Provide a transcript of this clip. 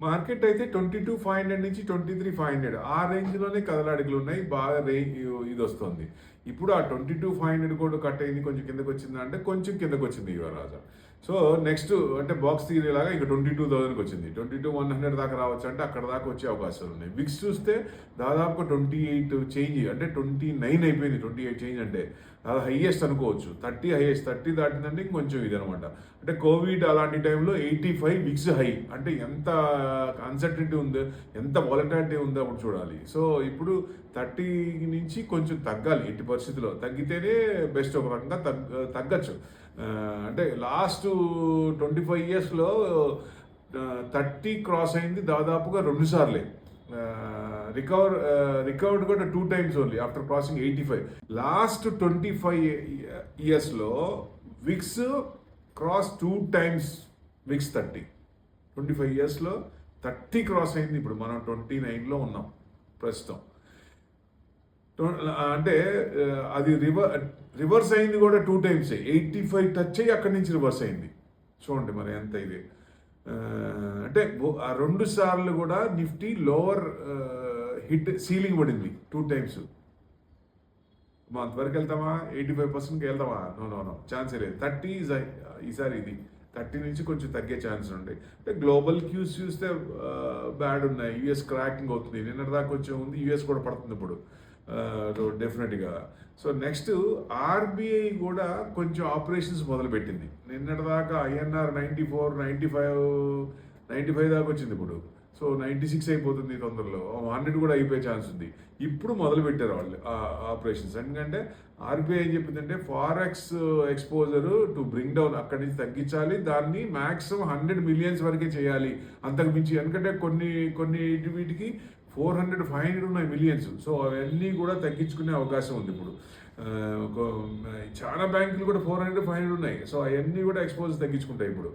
Market అయితే 22,500 నుంచి 23,500 ఆ రేంజ్లోనే కదలాడికలు ఉన్నాయి. బాగా ఇది వస్తుంది. ఇప్పుడు ఆ 22,500 కూడా కట్ అయింది, కొంచెం కిందకు వచ్చిందా అంటే కొంచెం కిందకు వచ్చింది యువరాజా. సో నెక్స్ట్ అంటే బాక్స్ థియరీ లాగా ఇక 22,000కి వచ్చింది. 22,100 దాకా రావచ్చు అంటే అక్కడ దాకా వచ్చే అవకాశాలు ఉన్నాయి. విక్స్ చూస్తే దాదాపుగా 28 చేంజ్ అంటే 29 అయిపోయింది. 28 చేంజ్ అంటే అది హైయెస్ట్ అనుకోవచ్చు. 30 హైయెస్ట్, 30 దాటిందంటే ఇంకొంచెం ఇది అనమాట. అంటే కోవిడ్ అలాంటి టైంలో 85 విక్స్ హై అంటే ఎంత అన్సర్టనిటీ ఉందో, ఎంత వాలటాలిటీ ఉందో అప్పుడు చూడాలి. సో ఇప్పుడు 30 నుంచి కొంచెం తగ్గాలి. ఎట్టి పరిస్థితుల్లో తగ్గితేనే బెస్ట్. ఒక రకంగా తగ్గచ్చు. అంటే లాస్ట్ 25 ఇయర్స్లో 30 క్రాస్ అయింది దాదాపుగా 2 సార్లే. రికవర్డ్ కూడా 2 times only after crossing 85. Last 25 ఇయర్స్లో విక్స్ క్రాస్ 2 times విక్స్ 30. 25 ఇయర్స్లో 30 క్రాస్ అయింది. ఇప్పుడు మనం 29లో ఉన్నాం ప్రస్తుతం. అంటే అది రివర్స్ అయింది కూడా 2 times. 85 టచ్ అయ్యి అక్కడి నుంచి రివర్స్ అయింది. చూడండి మరి ఎంత ఇది. అంటే ఆ 2 సార్లు కూడా నిఫ్టీ లోవర్ హిట్ సీలింగ్ పడింది 2 times. అంతవరకు వెళ్తామా? 85%కి వెళ్తామా? నో ఛాన్సే లేదు. 30 ఈసారి ఇది 30 నుంచి కొంచెం తగ్గే ఛాన్స్ ఉంటాయి. అంటే గ్లోబల్ క్యూస్ చూస్తే బ్యాడ్ ఉన్నాయి. యూఎస్ క్రాకింగ్ అవుతుంది. నిన్నటి దాకా కొంచెం ఉంది, యూఎస్ కూడా పడుతుంది ఇప్పుడు డెఫినెట్గా. సో నెక్స్ట్ ఆర్బీఐ కూడా కొంచెం ఆపరేషన్స్ మొదలుపెట్టింది. నిన్నటి దాకా ఐఎన్ఆర్ 94, 95 దాకా వచ్చింది. ఇప్పుడు సో 96 అయిపోతుంది తొందరలో. 100 కూడా అయిపోయే ఛాన్స్ ఉంది. ఇప్పుడు మొదలు పెట్టారు వాళ్ళు ఆపరేషన్స్. ఎందుకంటే ఆర్బీఐ ఏం చెప్పిందంటే forex exposure to bring down, అక్కడి నుంచి తగ్గించాలి, దాన్ని మ్యాక్సిమం 100 మిలియన్స్ వరకే చేయాలి, అంతకు మించి. ఎందుకంటే కొన్ని వీటికి 400, 500 ఉన్నాయి మిలియన్స్. సో అవన్నీ కూడా తగ్గించుకునే అవకాశం ఉంది ఇప్పుడు. చాలా బ్యాంకులు కూడా 400, 500 ఉన్నాయి. సో అవన్నీ కూడా ఎక్స్పోజ్ తగ్గించుకుంటాయి ఇప్పుడు.